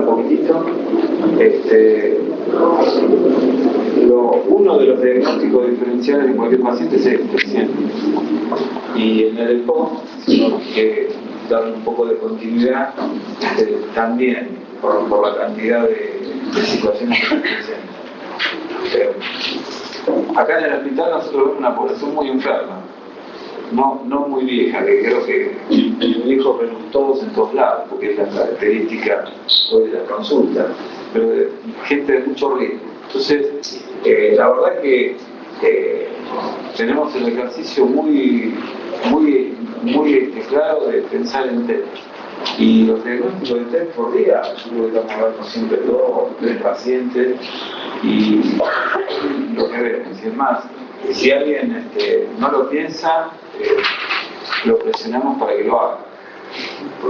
poquitito. Uno de los diagnósticos diferenciales de cualquier paciente es este. Y en el EPO tenemos que dar un poco de continuidad también por la cantidad de situaciones que se presentan. Acá en el hospital nosotros vemos una población muy enferma, no muy vieja, que creo que los viejos vemos todos en todos lados, porque es la característica de la consulta, pero gente de mucho riesgo. Entonces, la verdad que tenemos el ejercicio muy claro de pensar en TEP. Y los diagnósticos de TEP por día, yo creo que estamos hablando siempre de 2 o 3 pacientes y lo que vemos. Y es más, si alguien no lo piensa, lo presionamos para que lo haga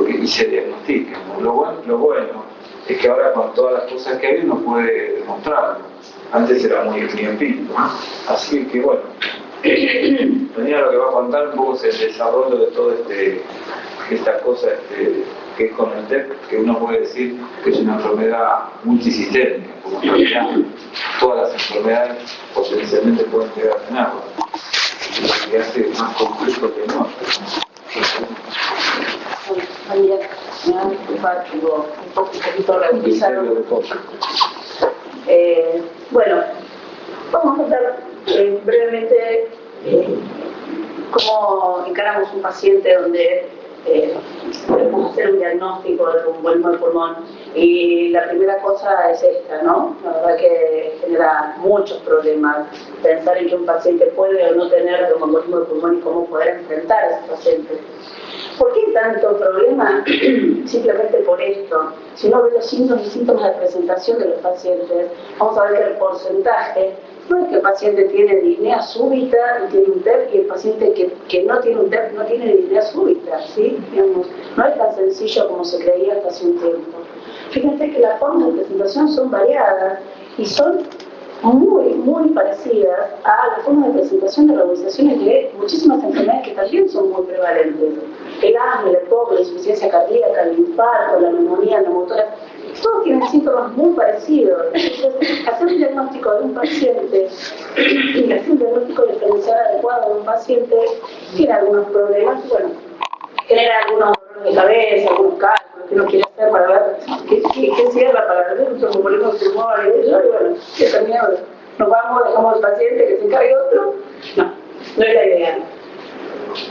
y se diagnostica, ¿no? Lo bueno es que ahora con todas las cosas que hay uno puede demostrarlo. Antes era muy empírico, ¿no? Así que bueno, venía lo que va a contar un poco es el desarrollo de todo esta cosa que es con el TEP, que uno puede decir que es una enfermedad multisistémica, como en realidad todas las enfermedades potencialmente pueden llegar a tenerlo, lo que hace más complejo que no. María, me va a disculpar, tengo un poquito revisado. Bueno, vamos a contar brevemente cómo encaramos un paciente donde podemos hacer un diagnóstico de un emboli de pulmón. Y la primera cosa es esta, ¿no? La verdad que genera muchos problemas pensar en que un paciente puede o no tener un emboli de pulmón y cómo poder enfrentar a ese paciente. ¿Por qué tanto problema? Simplemente por esto. Si uno ve los síntomas y síntomas de presentación de los pacientes, vamos a ver que el porcentaje no es que el paciente tiene disnea súbita y tiene un TEP, y el paciente que no tiene un TEP no tiene disnea súbita, ¿sí? Digamos, no es tan sencillo como se creía hasta hace un tiempo. Fíjense que las formas de presentación son variadas y son muy parecidas a las formas de presentación de realizaciones de muchísimas enfermedades que también son muy prevalentes. El asma, el EPOC, la insuficiencia cardíaca, el infarto, la neumonía, la motora, todos tienen síntomas muy parecidos. Entonces, hacer un diagnóstico de un paciente y hacer un diagnóstico diferencial adecuado de un paciente tiene algunos problemas, bueno, genera algunos dolores de cabeza, algunos cálculos que uno quiere hacer para ver qué cierra para ver un tromboembolismo pulmonar y bueno, que también nos vamos, dejamos al paciente que se encargue otro. No es la idea.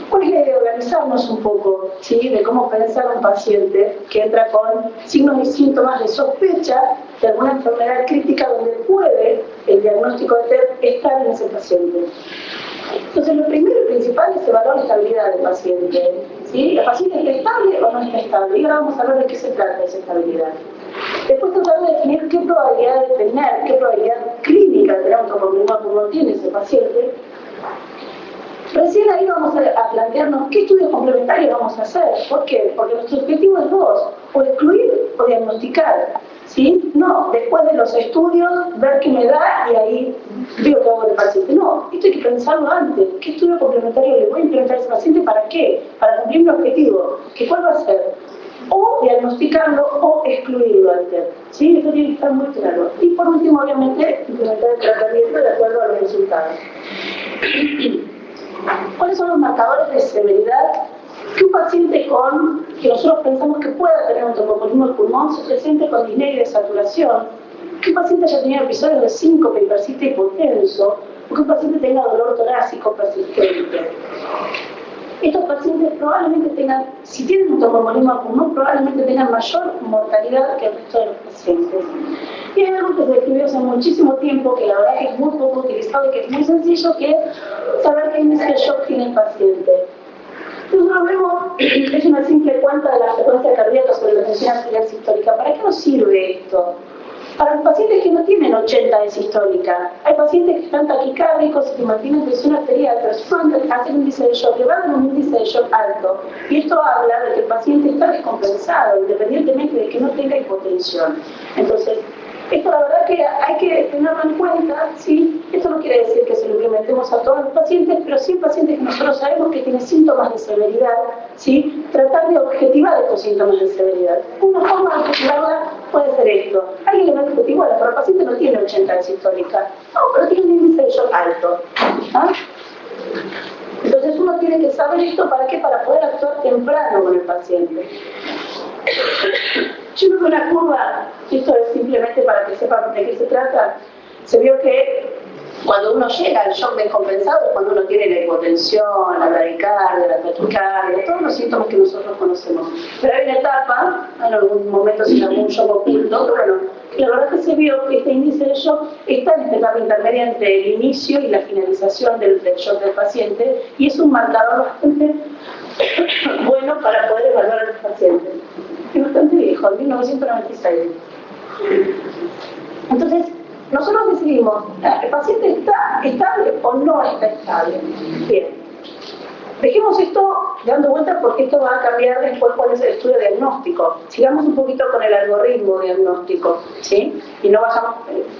¿Cuál es la idea? Organizarnos un poco, ¿sí? De cómo pensar un paciente que entra con signos y síntomas de sospecha de alguna enfermedad crítica donde puede el diagnóstico de TEP estar en ese paciente. Entonces, lo primero y principal es evaluar la estabilidad del paciente, ¿sí? ¿El paciente está estable o no está estable? Y ahora vamos a ver de qué se trata esa estabilidad. Después tratar de definir qué probabilidad de tener, qué probabilidad clínica de tener un tromboembolismo pulmonar tiene ese paciente. Recién ahí vamos a plantearnos qué estudios complementarios vamos a hacer. ¿Por qué? Porque nuestro objetivo es dos, o excluir o diagnosticar, ¿sí? No, después de los estudios, ver qué me da y ahí veo qué hago con el paciente. No, esto hay que pensarlo antes. ¿Qué estudio complementario le voy a implementar a ese paciente? ¿Para qué? Para cumplir mi objetivo. ¿Cuál va a ser? O diagnosticarlo o excluirlo antes, ¿sí? Esto tiene que estar muy claro. Y por último, obviamente, implementar el tratamiento de acuerdo a los resultados. ¿Cuáles son los marcadores de severidad que un paciente que nosotros pensamos que pueda tener un tromboembolismo del pulmón se presente con disnea y desaturación? Que un paciente haya tenido episodios de síncope y persiste hipotenso, o que un paciente tenga dolor torácico persistente. Estos pacientes probablemente tengan, si tienen un tromboembolismo del pulmón, probablemente tengan mayor mortalidad que el resto de los pacientes. Y hay algo que se describió hace muchísimo tiempo, que la verdad que es muy poco utilizado y que es muy sencillo, que es saber qué índice de shock tiene el paciente. Nosotros vemos, es una simple cuenta de la frecuencia cardíaca sobre la tensión arterial sistólica. ¿Para qué nos sirve esto? Para los pacientes que no tienen 80 de sistólica, hay pacientes que están taquicárdicos y que mantienen tensión arterial, pero hacen un índice de shock, le van a dar un índice de shock alto. Y esto habla de que el paciente está descompensado, independientemente de que no tenga hipotensión. Entonces, Esto la verdad que hay que tenerlo en cuenta, ¿sí? Esto no quiere decir que se lo implementemos a todos los pacientes, pero sí pacientes que nosotros sabemos que tienen síntomas de severidad, ¿sí? Tratar de objetivar estos síntomas de severidad. Una forma de objetivarla puede ser esto. Alguien le va a discutir, bueno, pero el paciente no tiene 80 de sistólica, no, pero tiene un índice de shock alto. ¿Ah? Entonces uno tiene que saber esto, ¿para qué? Para poder actuar temprano con el paciente. Yo creo que una curva, esto es simplemente para que sepan de qué se trata, se vio que cuando uno llega al shock descompensado, cuando uno tiene la hipotensión, la bradicardia, la taquicardia, todos los síntomas que nosotros conocemos. Pero hay una etapa, en algún momento se llamó un shock oculto, pero bueno, la verdad que se vio que este índice de shock está en esta etapa intermedia entre el inicio y la finalización del shock del paciente, y es un marcador bastante bueno para poder evaluar a los pacientes. Es bastante viejo, 1996. Entonces, nosotros decidimos, ¿el paciente está estable o no está estable? Bien. Dejemos esto dando vueltas porque esto va a cambiar después cuál es el estudio diagnóstico. Sigamos un poquito con el algoritmo diagnóstico, ¿sí? Y no bajamos,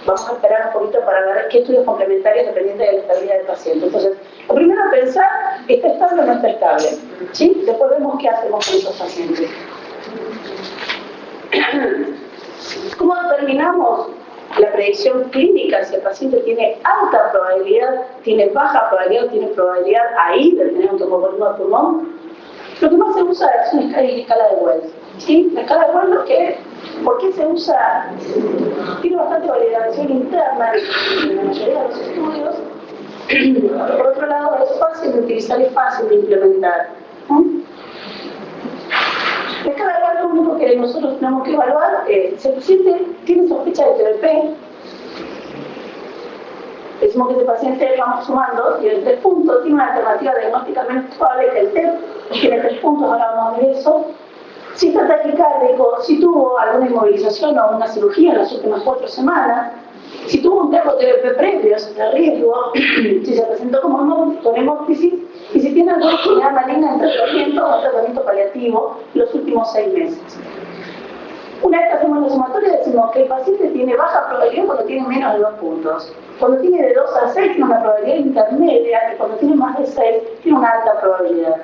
vamos a esperar un poquito para ver qué estudios complementarios dependientes de la estabilidad del paciente. Entonces, lo primero es pensar, ¿está estable o no está estable? ¿Sí? Después vemos qué hacemos con esos pacientes. ¿Cómo determinamos la predicción clínica si el paciente tiene alta probabilidad, tiene baja probabilidad o tiene probabilidad ahí de tener un tromboembolismo de pulmón? Lo que más se usa es una escala de Wells. ¿Sí? La escala de Wells, ¿por qué se usa? Tiene bastante validación interna en la mayoría de los estudios. Por otro lado, es fácil de utilizar y fácil de implementar. La escala de Wells, lo único que nosotros tenemos que evaluar es si el paciente tiene sospecha de TBP. Decimos que ese paciente, vamos sumando, tiene 3 puntos, tiene una alternativa diagnóstica menos probable que el TEP, tiene 3 puntos, ahora vamos a ver eso. Si está taquicárdico, si tuvo alguna inmovilización o una cirugía en las últimas 4 semanas, si tuvo un TBP previo, es de riesgo, si se presentó con hemóptisis, y si tiene alguna enfermedad maligna en tratamiento o tratamiento paliativo los últimos 6 meses. Una vez que hacemos la sumatoria decimos que el paciente tiene baja probabilidad cuando tiene menos de 2 puntos. Cuando tiene de 2 a 6 tiene una probabilidad intermedia y cuando tiene más de 6 tiene una alta probabilidad.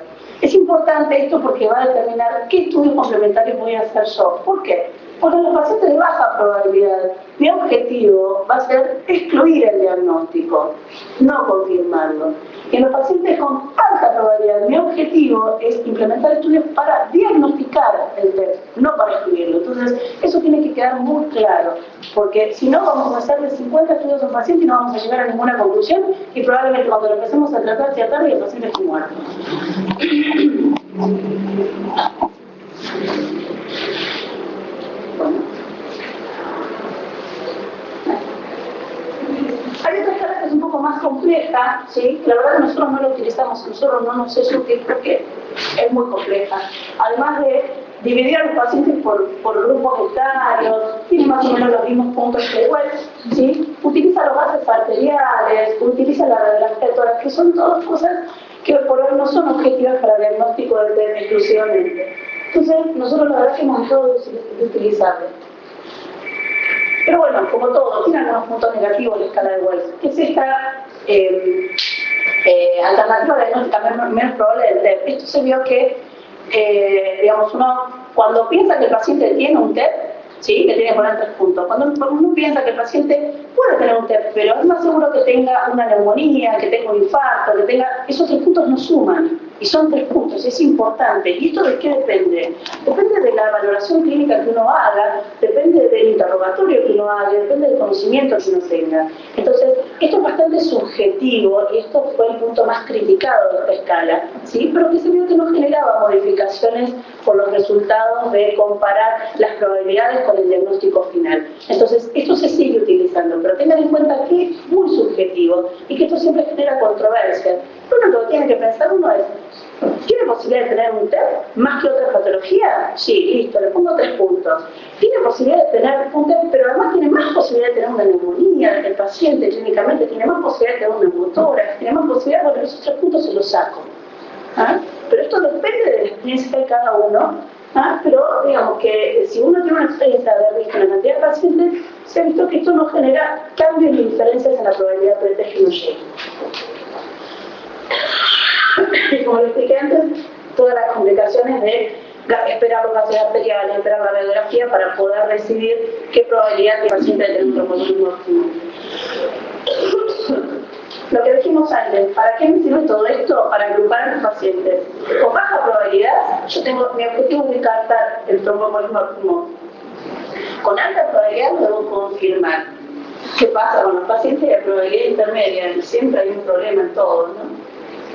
Es importante esto porque va a determinar qué estudios complementarios voy a hacer yo. ¿Por qué? Porque en los pacientes de baja probabilidad, mi objetivo va a ser excluir el diagnóstico, no confirmarlo. Y en los pacientes con alta probabilidad, mi objetivo es implementar estudios para diagnosticar el test, no para excluirlo. Entonces, eso tiene que quedar muy claro, porque si no, vamos a hacer de 50 estudios a un paciente y no vamos a llegar a ninguna conclusión, y probablemente cuando lo empecemos a tratar sea tarde y el paciente esté muerto. Hay otra escala que es un poco más compleja, ¿sí? La verdad que nosotros no la utilizamos, nosotros no nos es útil porque es muy compleja. Además de dividir a los pacientes por grupos etarios, tiene más o menos los mismos puntos que Wells, ¿sí? Utiliza los gases arteriales, utiliza la radiografía de tórax, que son todas cosas que por hoy no son objetivas para diagnóstico del TEP exclusivamente. Entonces, nosotros la verdad que hemos dejado de utilizarlo. Pero bueno, como todo, tiene algunos puntos negativos la escala de Wells, que es esta alternativa diagnóstica menos probable del TEP. Esto se vio que, digamos, uno cuando piensa que el paciente tiene un TEP, ¿sí? Que tiene que poner 3 puntos. Cuando uno piensa que el paciente puede tener un TEP, pero es más seguro que tenga una neumonía, que tenga un infarto, que tenga... Esos 3 puntos no suman. Y son 3 puntos, es importante. ¿Y esto de qué depende? Depende de la valoración clínica que uno haga, depende del interrogatorio que uno haga, depende del conocimiento que uno tenga. Entonces, esto es bastante subjetivo y esto fue el punto más criticado de esta escala, ¿sí? Pero que se vio que no generaba modificaciones por los resultados de comparar las probabilidades con el diagnóstico final. Entonces, esto se sigue utilizando, pero tengan en cuenta que es muy subjetivo y que esto siempre genera controversia. Lo único que tiene que pensar uno es, ¿tiene posibilidad de tener un TEP más que otra patología? Sí, listo, le pongo 3 puntos. ¿Tiene posibilidad de tener un TEP, pero además tiene más posibilidad de tener una neumonía? El paciente clínicamente tiene más posibilidad de tener una neumotórax, tiene más posibilidad, bueno, esos 3 puntos se los saco. ¿Ah? Pero esto depende de la experiencia de cada uno. ¿Ah? Pero digamos que si uno tiene una experiencia de haber visto una cantidad de pacientes, se ha visto que esto no genera cambios ni diferencias en la probabilidad de que no llegue. Y como lo expliqué antes, todas las complicaciones de esperar los gases arteriales, esperar la radiografía para poder decidir qué probabilidad tiene el paciente de tener un tromboembolismo óptimo. Lo que dijimos antes, ¿para qué me sirve todo esto? Para agrupar a los pacientes. Con baja probabilidad, mi objetivo es descartar el tromboembolismo óptimo. Con alta probabilidad lo debo confirmar. ¿Qué pasa con los pacientes de probabilidad intermedia? Siempre hay un problema en todo, ¿no?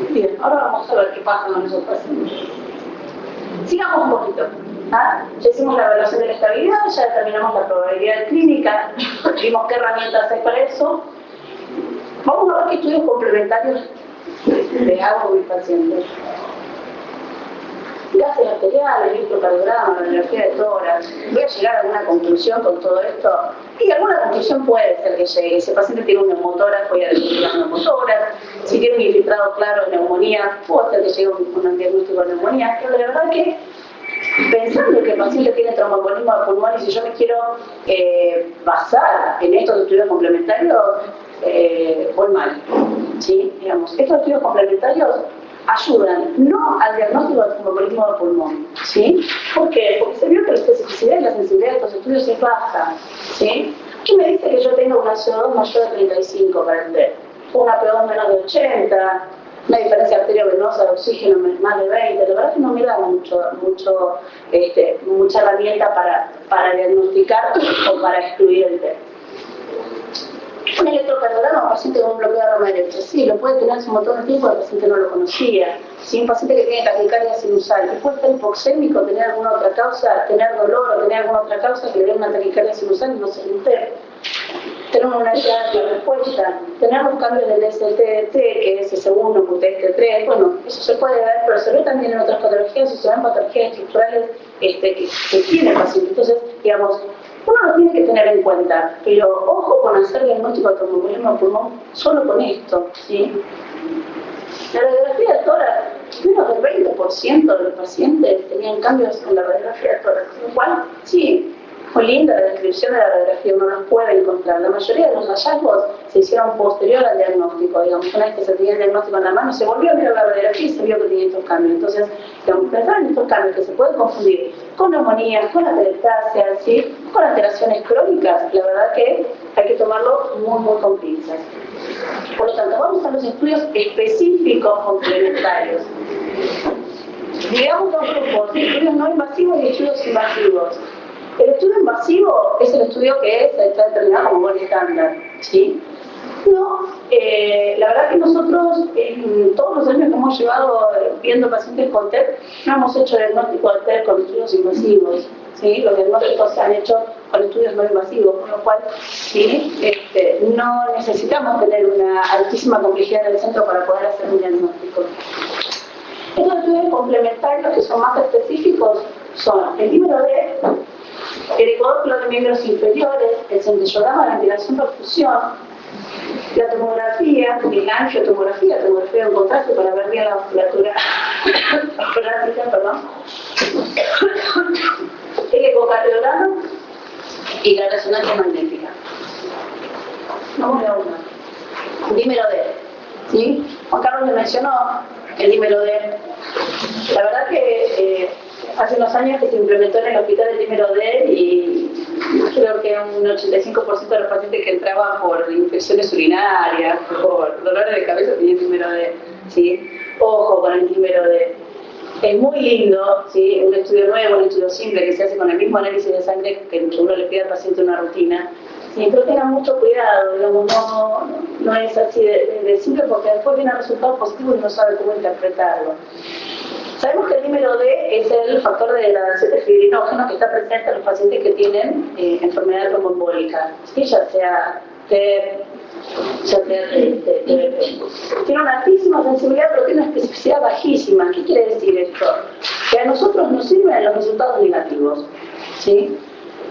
Bien, ahora vamos a ver qué pasa con esos pacientes. Sigamos un poquito. ¿Ah? Ya hicimos la evaluación de la estabilidad, ya determinamos la probabilidad clínica, vimos qué herramientas hay para eso. Vamos a ver qué estudios complementarios le hago a mis pacientes. Gases arteriales, electrocardiograma, radiografía de tórax. ¿Voy a llegar a alguna conclusión con todo esto? Y alguna conclusión puede ser que llegue. Si el paciente tiene un neumotórax, voy a descubrir un neumotórax. Si tiene un infiltrado claro de neumonía, puede ser que llegue un diagnóstico de neumonía. Pero de verdad que, pensando que el paciente tiene tromboembolismo pulmonar y si yo me quiero basar en estos estudios complementarios, voy mal. ¿Sí? Digamos, estos estudios complementarios ayudan no al diagnóstico del tromboembolismo de pulmón. ¿Sí? ¿Por qué? Porque se vio que la especificidad y la sensibilidad de estos estudios es baja. ¿Sí? ¿Qué me dice que yo tenga una CO2 mayor de 35 para el PET? Una PO menos de 80, una diferencia arteriovenosa de oxígeno más de 20, la verdad es que no me da mucha herramienta para diagnosticar o para excluir el PET. Un electrocardiograma, un paciente con un bloqueo de rama derecha, sí, lo puede tener hace un montón de tiempo, el paciente no lo conocía. Si un paciente que tiene taquicardia sinusal, que puede estar hipoxémico, tener alguna otra causa, tener dolor o tener alguna otra causa que le dé una taquicardia sinusal y no se entere. Tener una unidad de respuesta, tener los cambios del STT, que es S1, QTST3, bueno, eso se puede ver, pero se ve también en otras patologías, o se ven patologías estructurales que tiene el paciente. Entonces, digamos, uno lo tiene que tener en cuenta, pero ojo con hacer diagnóstico de tromboembolismo de pulmón solo con esto, ¿sí? La radiografía de tórax, menos del 20% de los pacientes tenían cambios en la radiografía de tórax, lo cual, sí, muy linda la descripción de la radiografía, uno los puede encontrar. La mayoría de los hallazgos se hicieron posterior al diagnóstico, digamos, una vez que se tenía el diagnóstico en la mano, se volvió a mirar la radiografía y se vio que tenía estos cambios. Entonces, digamos, pensar en estos cambios que se pueden confundir con neumonías, con atelectasia, ¿sí? Con alteraciones crónicas, la verdad que hay que tomarlo muy con pinzas. Por lo tanto, vamos a los estudios específicos complementarios. Digamos dos grupos, estudios no invasivos y estudios invasivos. El estudio invasivo es el estudio que está determinado como gold estándar, ¿sí? No, la verdad que nosotros en todos los años que hemos llevado viendo pacientes con TED, no hemos hecho diagnóstico de TED con estudios invasivos, ¿sí? Los diagnósticos se han hecho con estudios no invasivos, por lo cual, ¿sí? No necesitamos tener una altísima complejidad en el centro para poder hacer un diagnóstico. Estos estudios complementarios que son más específicos son el dímero D, el ecodóculo de miembros inferiores, el centellograma de ventilación perfusión, la tomografía, la angiotomografía, tomografía en contraste para ver bien la musculatura plástica, perdón, el ecocardiograma y la resonancia magnética. Vamos a una. Dímero D, ¿sí? Juan Carlos le mencionó el dímero D. La verdad que hace unos años que se implementó en el hospital el dímero D y creo que un 85% de los pacientes que entraban por infecciones urinarias, por dolores de cabeza tenían dímero D, ¿sí? Ojo con el dímero D. Es muy lindo, ¿sí? Un estudio nuevo, un estudio simple que se hace con el mismo análisis de sangre que uno le pide al paciente una rutina. Sí, pero tengan mucho cuidado, digamos, no es así de simple porque después viene el resultado positivo y no sabe cómo interpretarlo. Sabemos que el dímero D es el factor de degradación de fibrinógeno que está presente en los pacientes que tienen enfermedad tromboembólica, ¿sí? Ya sea TEP, tiene una altísima sensibilidad pero tiene una especificidad bajísima. ¿Qué quiere decir esto? Que a nosotros nos sirven los resultados negativos, ¿sí?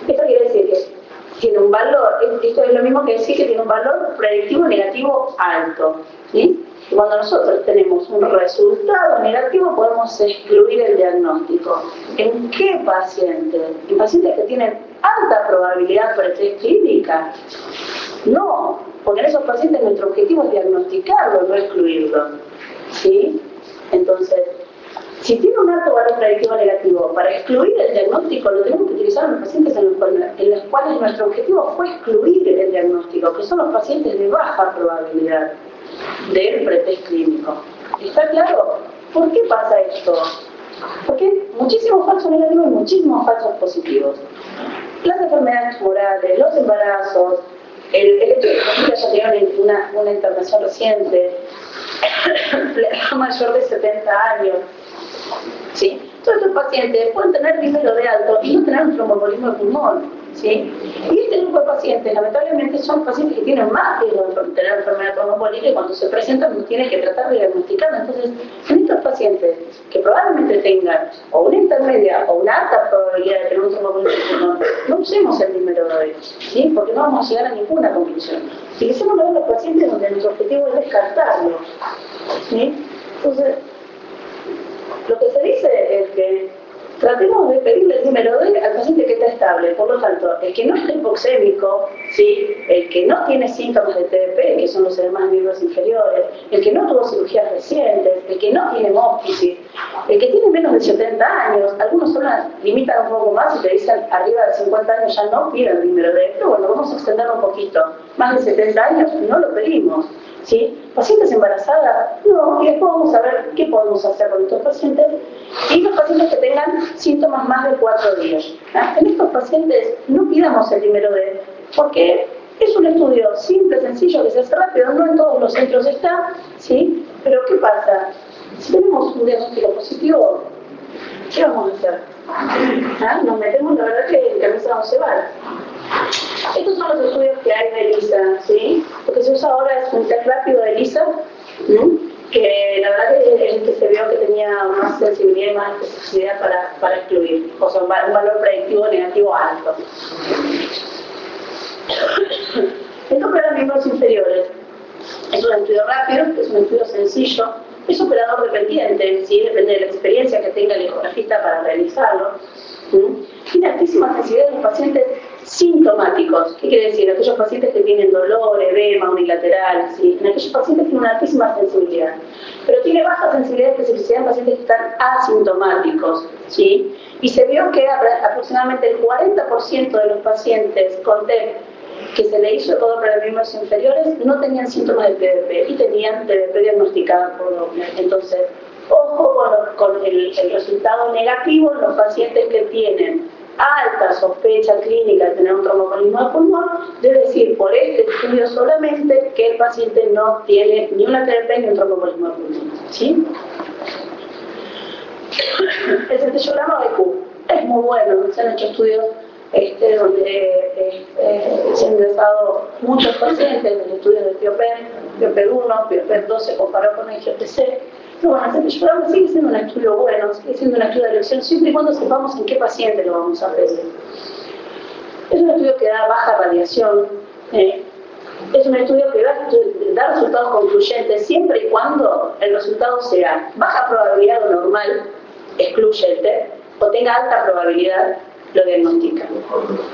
Esto quiere decir que tiene un valor, esto es lo mismo que decir que tiene un valor predictivo negativo alto, ¿sí? Y cuando nosotros tenemos un resultado negativo podemos excluir el diagnóstico. ¿En qué paciente? En pacientes que tienen alta probabilidad por estrés clínica diagnostica. No, porque en esos pacientes nuestro objetivo es diagnosticarlo, no excluirlo. ¿Sí? Entonces, si tiene un alto valor predictivo negativo, para excluir el diagnóstico lo tenemos que utilizar en los pacientes en los cuales nuestro objetivo fue excluir el diagnóstico, que son los pacientes de baja probabilidad del pretest clínico. ¿Está claro? ¿Por qué pasa esto? Porque hay muchísimos falsos negativos y muchísimos falsos positivos. Las enfermedades tumorales, los embarazos, el hecho de que los pacientes ya tengan una internación reciente, la edad mayor de 70 años, ¿sí? Todos estos pacientes pueden tener dímero D alto y no tener un tromboembolismo de pulmón, ¿sí? Y este grupo de pacientes, lamentablemente, son pacientes que tienen más riesgo de tener enfermedad tromboembólica y cuando se presentan uno tiene que tratar de diagnosticarlo. Entonces, en estos pacientes que probablemente tengan o una intermedia o una alta probabilidad de tener un tromboembolismo de pulmón, no usemos el dímero D, ¿sí? Porque no vamos a llegar a ninguna conclusión. Utilicemos los pacientes donde nuestro objetivo es descartarlo, ¿sí? Entonces, lo que se dice es que tratemos de pedirle el dímero D al paciente que está estable. Por lo tanto, el que no está hipoxémico, ¿sí? El que no tiene síntomas de TDP, que son los edemas miembros inferiores, el que no tuvo cirugías recientes, el que no tiene hemóptisis, el que tiene menos de 70 años, algunos solo limitan un poco más y te dicen arriba de 50 años ya no piden el dímero D, pero bueno, vamos a extenderlo un poquito. Más de 70 años no lo pedimos, ¿sí? Pacientes embarazadas, no, y después vamos a ver qué podemos hacer con estos pacientes y los pacientes que tengan síntomas más de 4 días. En estos pacientes no pidamos el dímero D porque es un estudio simple, sencillo, que se hace rápido, no en todos los centros está, ¿sí? Pero ¿qué pasa? Si tenemos un diagnóstico positivo, ¿qué vamos a hacer? Nos metemos, la verdad, que en camisa no se va. Estos son los estudios que hay de ELISA, ¿sí? Lo que se usa ahora es un test rápido de ELISA, que la verdad que es el que se vio que tenía más sensibilidad y más especificidad para excluir, o sea, un valor predictivo negativo alto. Estos para miembros inferiores es un estudio rápido, es un estudio sencillo, es operador dependiente, ¿sí? Depende de la experiencia que tenga el ecografista para realizarlo. Tiene altísima sensibilidad en los pacientes sintomáticos. ¿Qué quiere decir? Aquellos pacientes que tienen dolor, edema unilateral, ¿sí? En aquellos pacientes tiene una altísima sensibilidad. Pero tiene baja sensibilidad y especificidad en pacientes que están asintomáticos, ¿sí? Y se vio que aproximadamente el 40% de los pacientes con TEP que se le hizo todo para miembros inferiores no tenían síntomas de TDP y tenían TDP diagnosticada por Doppler. Entonces, ojo con el resultado negativo en los pacientes que tienen alta sospecha clínica de tener un tromboembolismo de pulmón, es decir, por este estudio solamente que el paciente no tiene ni una TDP ni un tromboembolismo de pulmón, ¿sí? El centellograma BQ es muy bueno, se han hecho estudios donde se han ingresado muchos pacientes en estudios de PIOPED-1, PIOPED-2 se comparó con el GPC. Pero bueno, el centellograma sigue siendo un estudio bueno, sigue siendo un estudio de elección siempre y cuando sepamos en qué paciente lo vamos a pedir. Es un estudio que da baja radiación, es un estudio que da resultados concluyentes siempre y cuando el resultado sea baja probabilidad o normal, excluye el TEP, o tenga alta probabilidad, lo diagnostica.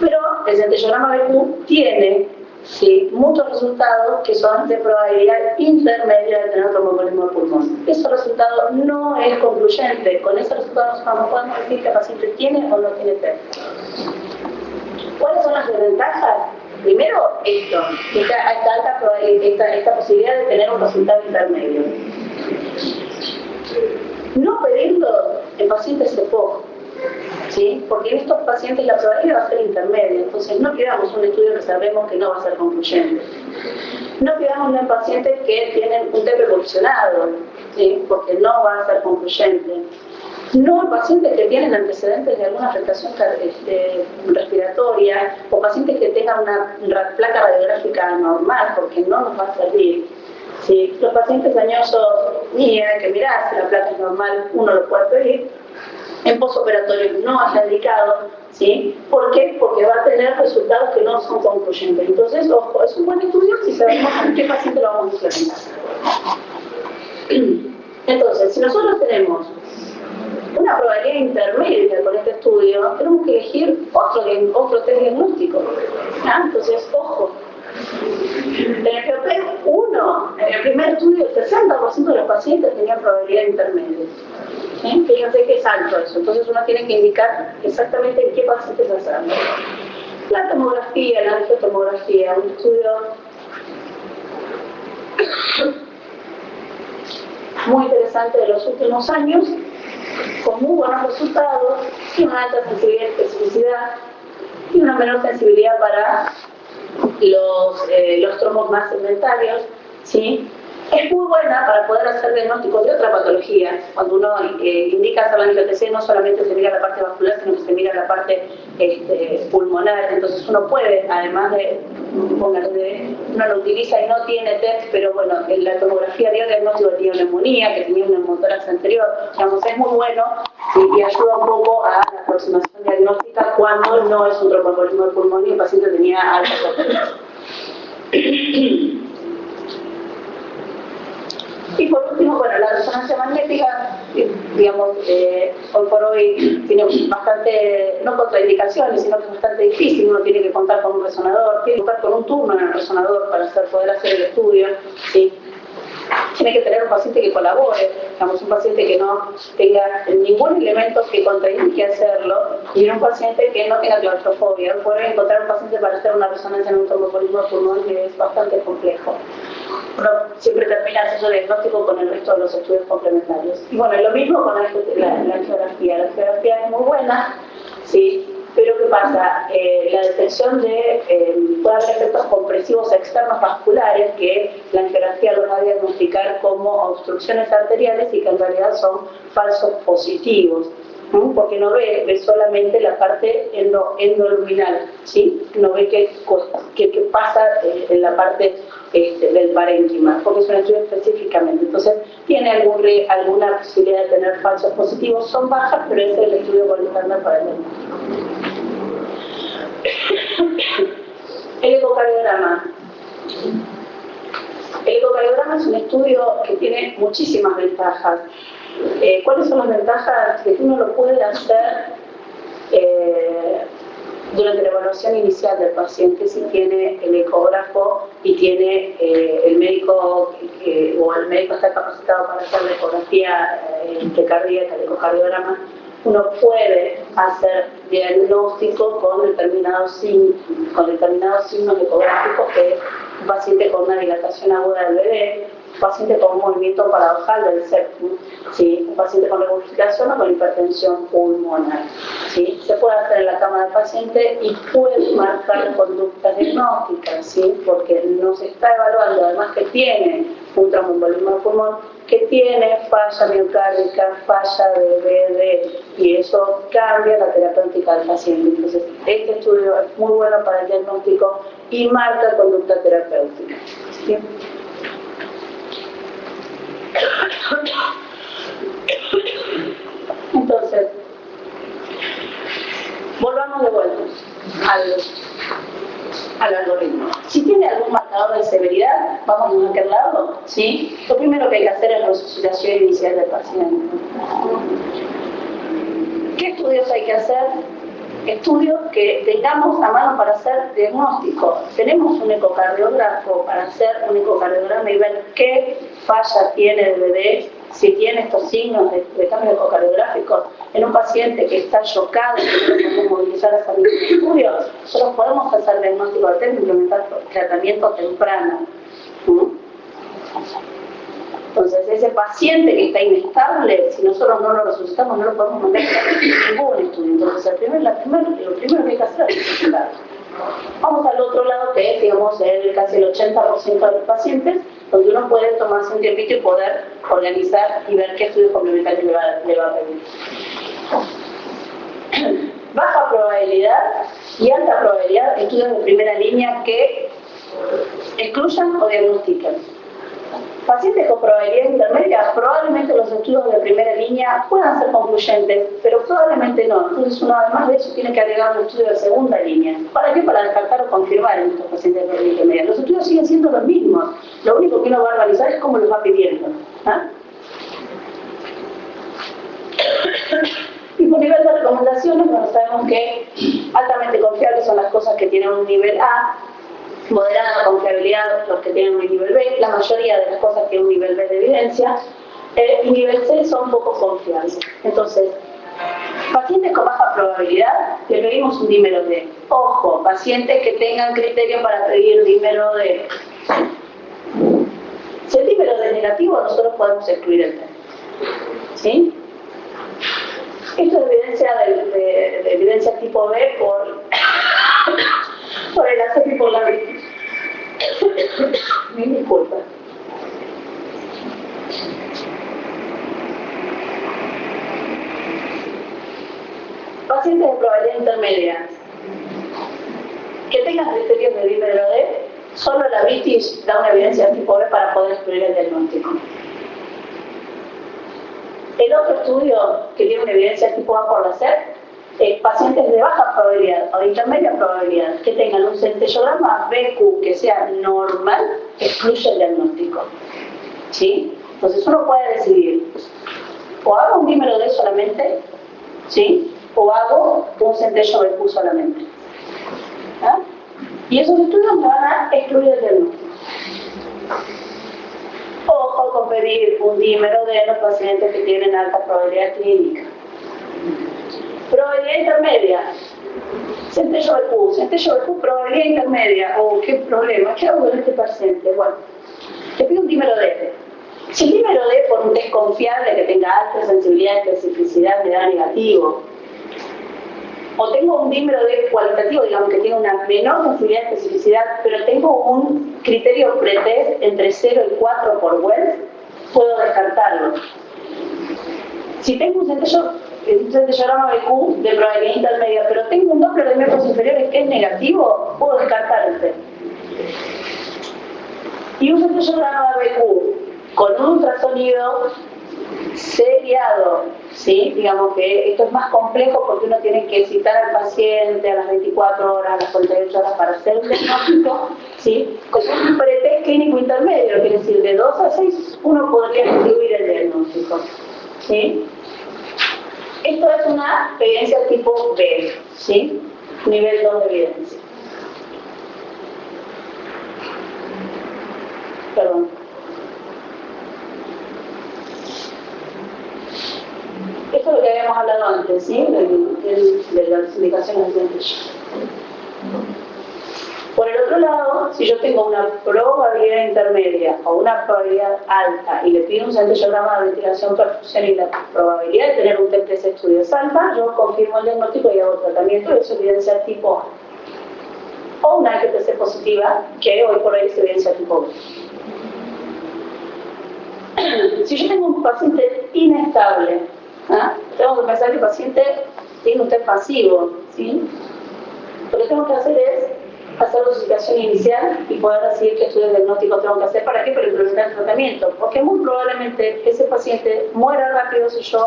Pero el centellograma BQ tiene, sí, muchos resultados que son de probabilidad intermedia de tener tromboembolismo de pulmón. Ese resultado no es concluyente. Con ese resultado no podemos decir que el paciente tiene o no tiene TEP. ¿Cuáles son las desventajas? Primero, esta posibilidad de tener un resultado intermedio. No pedirlo en pacientes EPOC, ¿sí? Porque en estos pacientes la probabilidad va a ser intermedia, entonces no pidamos un estudio que sabemos que no va a ser concluyente. No pidamos en pacientes que tienen un TEP evolucionado, ¿sí? Porque no va a ser concluyente. No en pacientes que tienen antecedentes de alguna afectación respiratoria o pacientes que tengan una placa radiográfica normal, porque no nos va a servir. ¿Sí? Los pacientes dañosos, hay que mirar si la placa es normal, uno lo puede pedir. En postoperatorio no está indicado, ¿sí? ¿Por qué? Porque va a tener resultados que no son concluyentes. Entonces, ojo, es un buen estudio si sabemos en qué paciente lo vamos a implementar. Entonces, si nosotros tenemos una probabilidad intermedia con este estudio, tenemos que elegir otro test diagnóstico. ¿Ah? Entonces, ojo. En el POP1, en el primer estudio, el 60% de los pacientes tenían probabilidad intermedia. ¿Sí? Fíjense que es alto eso. Entonces uno tiene que indicar exactamente en qué pacientes hacerlo. La tomografía, la angiotomografía, un estudio muy interesante de los últimos años, con muy buenos resultados, y una alta sensibilidad y especificidad, y una menor sensibilidad para los trombos más segmentarios, ¿sí? Es muy buena para poder hacer diagnósticos de otra patología. Cuando uno indica hacer la angiotc, no solamente se mira la parte vascular, sino que se mira la parte pulmonar. Entonces uno puede, además de, uno lo utiliza y no tiene test, pero bueno, en la tomografía dio diagnóstico de neumonía, que tenía un neumotórax anterior. Digamos, es muy bueno y ayuda un poco a la aproximación diagnóstica cuando no es un tromboembolismo de pulmón y el paciente tenía alta potencia. Y por último, bueno, la resonancia magnética, digamos, hoy por hoy tiene bastante, no contraindicaciones, sino que es bastante difícil. Uno tiene que contar con un resonador, tiene que contar con un turno en el resonador para poder hacer el estudio, ¿sí? Tiene que tener un paciente que colabore, digamos, un paciente que no tenga ningún elemento que contraindique hacerlo, y un paciente que no tenga claustrofobia. Poder encontrar un paciente para hacer una resonancia en un tromboembolismo de pulmón es bastante complejo. Uno siempre termina haciendo diagnóstico con el resto de los estudios complementarios. Y bueno, lo mismo con la angiografía. La angiografía es muy buena, ¿sí? Pero ¿qué pasa? La detección de puede haber efectos compresivos externos vasculares que la angiografía los va a diagnosticar como obstrucciones arteriales y que en realidad son falsos positivos, ¿no? Porque no ve solamente la parte endoluminal, ¿sí? No ve qué pasa en la parte del parénquima, porque es un estudio específicamente. Entonces, tiene alguna posibilidad de tener falsos positivos, son bajas, pero ese es el estudio con internet para el diagnóstico. El ecocardiograma. El ecocardiograma es un estudio que tiene muchísimas ventajas. ¿Cuáles son las ventajas? Que uno lo puede hacer durante la evaluación inicial del paciente, si tiene el ecógrafo y tiene el médico o el médico está capacitado para hacer la ecografía cardíaca, el ecocardiograma. Uno puede hacer diagnóstico con determinados signos ecográficos, que es un paciente con una dilatación aguda del bebé, un paciente con un movimiento paradojal del septum, ¿sí? Un paciente con regurgitación o con hipertensión pulmonar, ¿sí? Se puede hacer en la cama del paciente y puede marcar conductas diagnósticas, ¿sí? Porque nos está evaluando, además que tiene un tromboembolismo de pulmón, que tiene falla miocárdica, falla de BD, y eso cambia la terapéutica del paciente. Entonces, este estudio es muy bueno para el diagnóstico y marca conducta terapéutica, ¿sí? Entonces, volvamos de vuelta al algoritmo. Si tiene algún marcador de severidad, vamos a aquel lado, ¿sí? Lo primero que hay que hacer es la resucitación inicial del paciente. ¿Qué estudios hay que hacer? Estudios que tengamos a mano para hacer diagnóstico. Tenemos un ecocardiógrafo para hacer un ecocardiograma y ver qué falla tiene el bebé, si tiene estos signos de cambio ecocardiográficos en un paciente que está chocado, que no podemos movilizar a salir del estudio. Nosotros podemos hacer diagnóstico de técnico, implementar tratamiento temprano. Entonces, ese paciente que está inestable, si nosotros no lo resucitamos, no lo podemos mandar a ningún estudio. Entonces, lo primero que hay que hacer es resucitar. Vamos al otro lado, que es, digamos, casi el 80% de los pacientes, donde uno puede tomarse un tiempito y poder organizar y ver qué estudios complementarios le va a pedir. Baja probabilidad y alta probabilidad, estudios de primera línea que excluyan o diagnostiquen. Pacientes con probabilidad intermedia, probablemente los estudios de primera línea puedan ser concluyentes, pero probablemente no. Entonces uno además de eso tiene que agregar un estudio de segunda línea. ¿Para qué? Para descartar o confirmar en estos pacientes de probabilidad intermedia. Los estudios siguen siendo los mismos. Lo único que uno va a organizar es cómo los va pidiendo. Y por nivel de recomendaciones, bueno, sabemos que Altamente confiables son las cosas que tienen un nivel A, moderada confiabilidad los que tienen un nivel B, la mayoría de las cosas tienen un nivel B de evidencia, y nivel C son poco confiables. Entonces, pacientes con baja probabilidad, le pedimos un dímero D. Ojo, pacientes que tengan criterio para pedir dímero D. Si el dímero D es negativo, nosotros podemos excluir el test. ¿Sí? Esto es evidencia de evidencia tipo B por el ACEP y por la víctima. Mil disculpas. Pacientes de probabilidad intermedia que tengan criterios de dímero D, solo la vitis da una evidencia tipo B para poder excluir el diagnóstico. El otro estudio que tiene una evidencia tipo A por la SEP es pacientes de baja probabilidad o de intermedia probabilidad que tengan un centellograma BQ que sea normal, excluye el diagnóstico. ¿Sí? Entonces uno puede decidir, o hago un dímero D solamente, ¿sí? O hago un centello BQ solamente. ¿Ah? Y esos estudios me van a excluir el diagnóstico. Ojo con pedir un dímero D en los pacientes que tienen alta probabilidad clínica. Probabilidad intermedia. Centello BQ, probabilidad intermedia. Oh, qué problema. ¿Qué hago con este paciente? Bueno, le pido un dímero D. Si el dímero D por un test confiable que tenga alta sensibilidad y especificidad me da negativo, o tengo un dímero D cualitativo, digamos que tiene una menor sensibilidad y especificidad, pero tengo un criterio pretest entre 0 y 4 por Wells, puedo descartarlo. Si tengo un centellograma BQ de probabilidad intermedia, pero tengo un Doppler de miembros inferiores que es negativo, puedo descartar el test. Y un centellograma BQ con un ultrasonido seriado, ¿sí? Digamos que esto es más complejo porque uno tiene que citar al paciente a las 24 horas, a las 48 horas para hacer un diagnóstico, ¿sí? Con un pretest clínico intermedio, quiere decir de 2 a 6 uno podría excluir el diagnóstico, ¿sí? Esto es una evidencia tipo B, ¿sí? Nivel 2 de evidencia. Perdón. Esto es lo que habíamos hablado antes, ¿sí? De las indicaciones de centello. Por el otro lado, si yo tengo una probabilidad intermedia o una probabilidad alta y le pido un centellograma de ventilación, perfusión y la probabilidad de tener un test de ese estudio es alta, yo confirmo el diagnóstico y hago tratamiento de su evidencia tipo A. O una HPC positiva, que hoy por hoy es evidencia tipo B. Si yo tengo un paciente inestable, tengo que pensar que el paciente tiene un test pasivo, ¿sí? Lo que tengo que hacer es hacer dosificación inicial y poder decidir qué estudios diagnósticos tengo que hacer. ¿Para qué? Para implementar el tratamiento. Porque muy probablemente ese paciente muera rápido si yo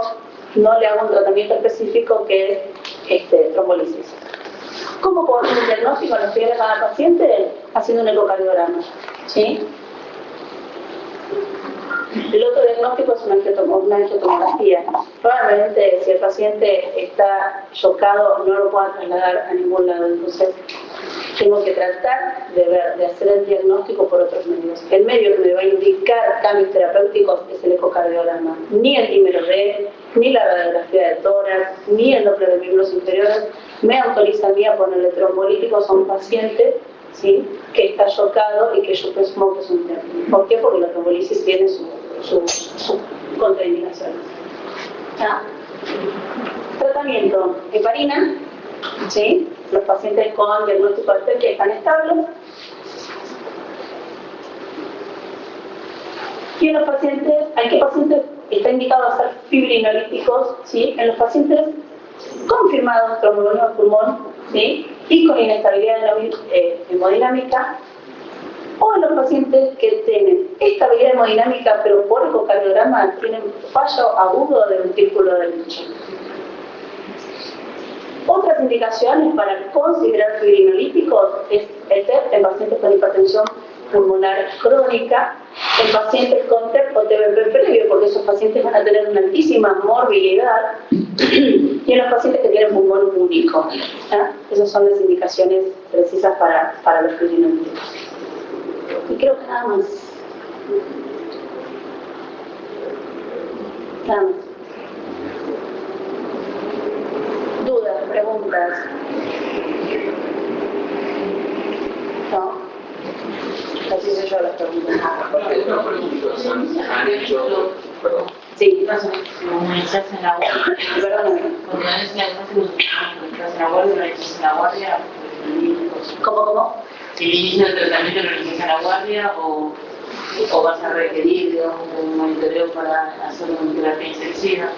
no le hago un tratamiento específico que es trombolisis. ¿Cómo puedo hacer un diagnóstico en los primeros de cada paciente? Haciendo un ecocardiograma, ¿sí? El otro diagnóstico es una angiotomografía. Probablemente si el paciente está chocado no lo pueda trasladar a ningún lado. Entonces tengo que tratar de hacer el diagnóstico por otros medios. El medio que me va a indicar cambios terapéuticos es el ecocardiograma. Ni el dímero D, ni la radiografía de tórax, ni el Doppler de miembros inferiores me autoriza a mí a ponerle trombolíticos a un paciente, ¿sí? Que está chocado y que yo presumo que es un TEP. ¿Por qué? Porque la trombolisis tiene su contraindicación. Tratamiento, heparina, ¿sí? Los pacientes con diagnóstico de TEP que están estables. Y en los pacientes, ¿en qué pacientes está indicado hacer fibrinolíticos? ¿Sí? En los pacientes confirmados tromboembolismo de pulmón, ¿sí? Y con inestabilidad hemodinámica, o en los pacientes que tienen estabilidad hemodinámica pero por ecocardiograma tienen fallo agudo del ventrículo derecho. Otras indicaciones para considerar fibrinolíticos es el TEP en pacientes con hipertensión pulmonar crónica en pacientes con TEP o TBP previo, porque esos pacientes van a tener una altísima morbilidad, y en los pacientes que tienen pulmón único. Esas son las indicaciones precisas para los fibrinoléticos. Y creo que nada más. Nada más. ¿Dudas, preguntas? No. Así soy yo las preguntas. Una pregunta, han hecho, perdón. Sí. Como estás en la guardia, Perdóname. cuando es la estás en la guardia, no estás en la guardia, ¿Cómo? el inicio del tratamiento lo inicias en la guardia o vas a requerir, digamos, un monitoreo para hacer una terapia intensiva.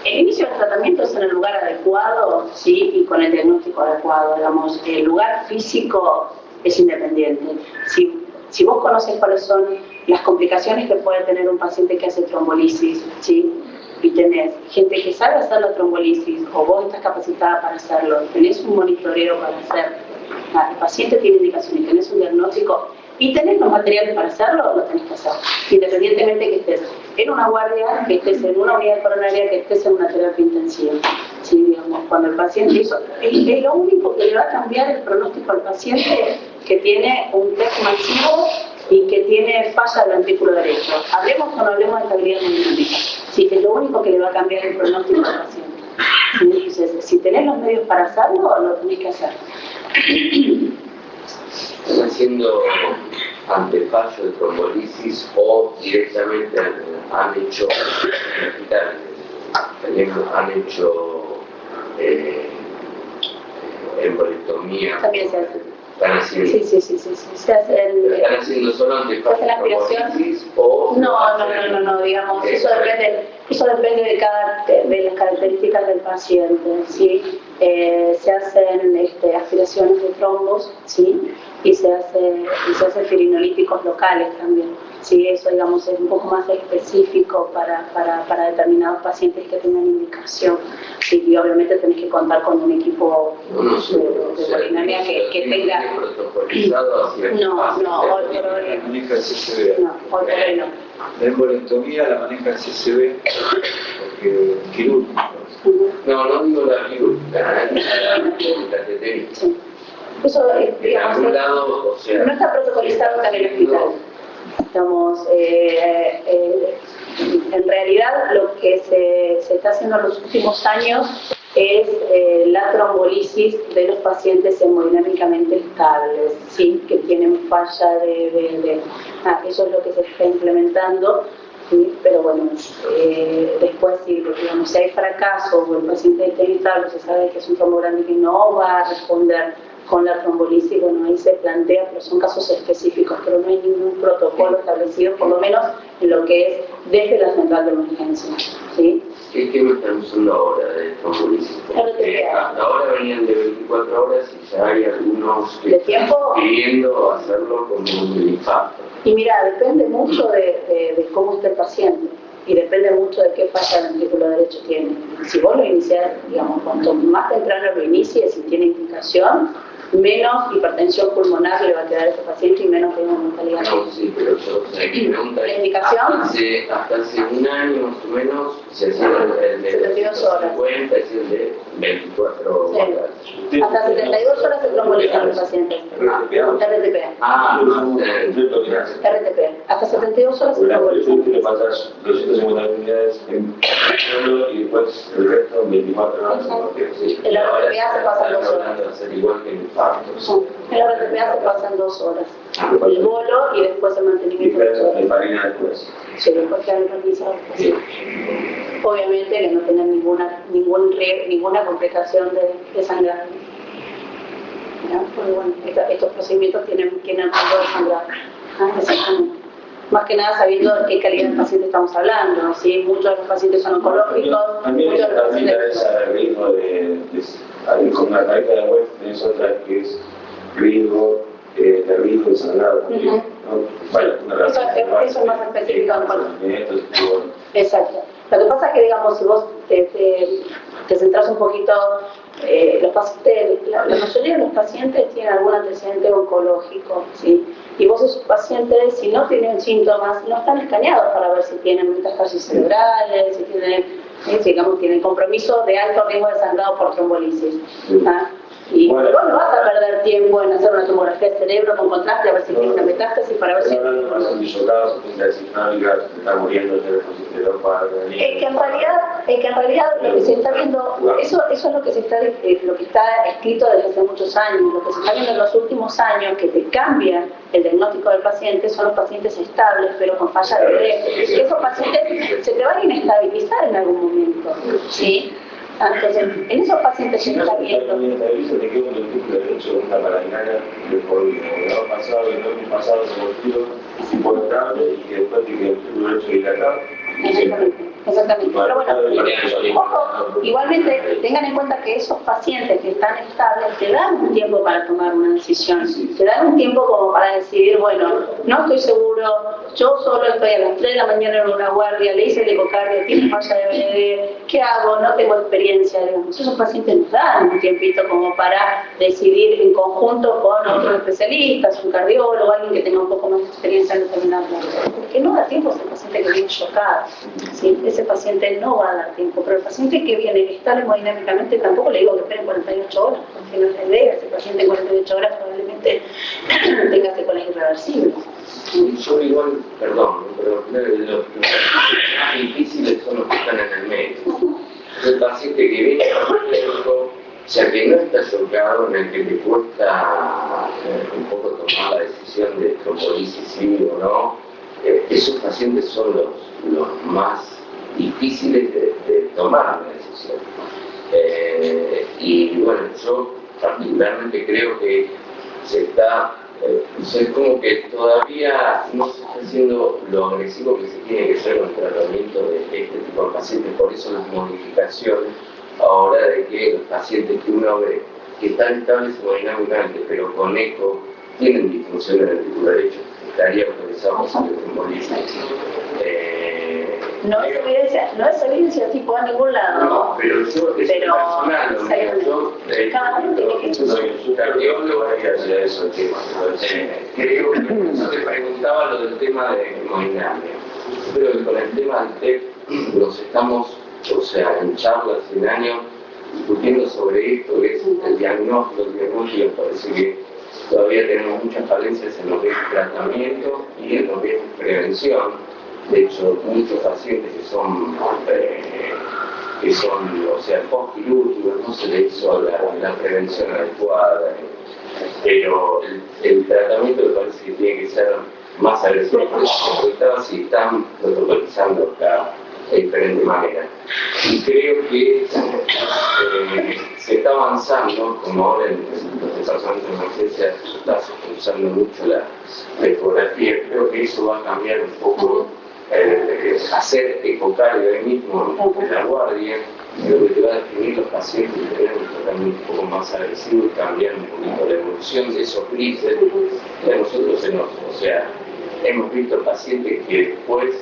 El inicio del tratamiento es en el lugar adecuado, sí, y con el diagnóstico adecuado, digamos. El lugar físico es independiente. Si vos conoces cuáles son las complicaciones que puede tener un paciente que hace trombolisis, ¿sí? Y tenés gente que sabe hacer la trombolisis, o vos estás capacitada para hacerlo, tenés un monitoreo para hacer, el paciente tiene indicaciones y tenés un diagnóstico, y tenés los materiales para hacerlo, lo tenés que hacer. Independientemente que estés en una guardia, que estés en una unidad coronaria, que estés en una terapia intensiva. ¿Sí? Digamos, cuando el paciente es lo único que le va a cambiar el pronóstico al paciente que tiene un TEP masivo y que tiene falla del ventrículo derecho. Hablemos o no hablemos de estabilidad hemodinámica. Sí, que es lo único que le va a cambiar el pronóstico al paciente. ¿Sí? Entonces, si tenés los medios para hacerlo, lo tenés que hacer. ¿Están haciendo antefallo de trombolisis o directamente han hecho han hecho embolectomía? También se hace. ¿Están haciendo? Sí. Se hacen. ¿Están haciendo solo antefallo de trombolysis o No, digamos, eso depende de las características del paciente, ¿sí? Se hacen aspiraciones de trombos, ¿sí? Y se hacen firinolíticos locales también. Sí, eso, digamos, es un poco más específico para determinados pacientes que tengan indicación. Sí, y obviamente tenés que contar con un equipo de polinomia que tenga... No, hoy por hoy La maneja el CCB. no. Hoy por hoy no. La embolectomía la maneja el CCB porque es quirúrgico. No digo la quirúrgica, la catetería. Sí. Eso, En digamos, algún lado, o sea... no está protocolizado acá en el hospital. Digamos, en realidad lo que se está haciendo en los últimos años es la trombolisis de los pacientes hemodinámicamente estables, ¿sí? Que tienen falla eso es lo que se está implementando, ¿sí? Pero bueno, después digamos, si hay fracaso o el paciente está inestable, se sabe que es un trombo grande que no va a responder con la trombolisis, bueno, ahí se plantea, pero son casos específicos, pero no hay ningún protocolo establecido, por lo menos en lo que es desde la central de emergencia, ¿sí? ¿Qué me están usando ahora de trombolisis? Hasta ahora venían de 24 horas y ya hay algunos que están queriendo hacerlo como un infarto. Y mira, depende mucho de cómo esté el paciente y depende mucho de qué falla del ventrículo derecho tiene. Si vos lo iniciás, digamos, cuanto más temprano lo inicies, si tiene indicación, menos hipertensión pulmonar le va a quedar a ese paciente y menos riesgo de mortalidad. No, sí, pero yo, mi pregunta ¿La es, indicación? hasta hace un año más o menos se hacía el de 72 horas. 50 y el de 24 horas. Sí. Hasta 72 horas se trombolizan los pacientes. RTP. RTP. Hasta 72 horas se trombolizan. Le pasas 250 unidades en solo y después el resto 24 horas. El RTPA se pasa 2 horas. Hablando de hacer igual que el infarto. El RTPA se pasan 2 horas. El bolo y después el mantenimiento de 2 horas. El farina después. Sí, después quedan organizados. Sí. Obviamente que no tengan ninguna complicación de sangrado. ¿No? Porque bueno, estos procedimientos tienen riesgo de sangrado. Exactamente. Más que nada sabiendo de qué calidad de paciente estamos hablando, ¿sí? Muchos de los pacientes son oncológicos, También muchos de los pacientes... interesa el riesgo con una tarjeta de web, tenés otra que es riesgo de sangrado también, ¿no? Vale, eso es más específico. Bueno. Exacto. Lo que pasa es que, digamos, si vos te centras un poquito la mayoría de los pacientes tienen algún antecedente oncológico, ¿sí? Y vos esos pacientes, si no tienen síntomas, no están escaneados para ver si tienen metástasis cerebrales, si tienen, digamos, tienen compromiso de alto riesgo de sangrado por trombolisis. ¿Ah? Y bueno, vos no vas a perder tiempo en hacer una tomografía de cerebro con contraste a ver si tiene una metástasis para ver si... Es que en realidad lo que se está viendo, eso es lo que está escrito desde hace muchos años. Lo que se está viendo en los últimos años que te cambian el diagnóstico del paciente son los pacientes estables pero con falla de bebé. Esos pacientes se te van a inestabilizar en algún momento, ¿sí? Entonces, en esos pacientes se está viendo. Exactamente. Pero bueno, ojo, igualmente tengan en cuenta que esos pacientes que están estables te dan un tiempo para tomar una decisión, te dan un tiempo como para decidir, bueno, no estoy seguro, yo solo estoy a las 3 de la mañana en una guardia, le hice el ecocardio, tiene falla de bebé, ¿qué hago? No tengo experiencia, digamos. Esos pacientes nos dan un tiempito como para decidir en conjunto con otros especialistas, un cardiólogo, alguien que tenga un poco más de experiencia en determinado plan. Porque no da tiempo a ese paciente que viene chocado, ¿sí? Ese paciente no va a dar tiempo, pero el paciente que viene estable hemodinámicamente tampoco le digo que esperen 48 horas, porque no es la idea, ese paciente en 48 horas probablemente tenga secuelas irreversibles. Yo igual, perdón, pero los más difíciles son los que están en el medio. El paciente que viene al médico, o sea que no está chocado, en el que te cuesta un poco tomar la decisión de trombolisis sí o no, esos pacientes son los más difíciles de tomar una decisión. Y bueno, yo particularmente creo que se está, es como que todavía no se está haciendo lo agresivo que se tiene que ser con el tratamiento de este tipo de pacientes, por eso las modificaciones ahora de que los pacientes que uno ve que están estables hemodinámicamente pero con eco tienen disfunción en el ventrículo derecho, estaría autorizado por ser trombolistas. No es evidencia tipo a ningún lado. No, pero yo es personal, yo cardiólogo hacia eso el tema. Creo que no te preguntaba lo del tema de hemodinamia. Creo que con el tema del TEP nos estamos, o sea, en charlas en años discutiendo sobre esto, que es el diagnóstico, me parece que todavía tenemos muchas falencias en lo que es tratamiento y en lo que es prevención. De hecho, muchos pacientes que son o sea, post-quirúrgicos, no se le hizo la prevención adecuada, pero el tratamiento me parece que tiene que ser más agresivo, porque si están protocolizando acá de diferente manera. Y creo que se está avanzando, como ahora en los departamentos de emergencia se está usando mucho la ecografía, creo que eso va a cambiar un poco. Hacer ecocardio ahí mismo en la guardia, creo que te va a definir los pacientes que tienen un tratamiento un poco más agresivo y cambiar un poquito la evolución de esos grises. Y a nosotros o sea, hemos visto pacientes que después,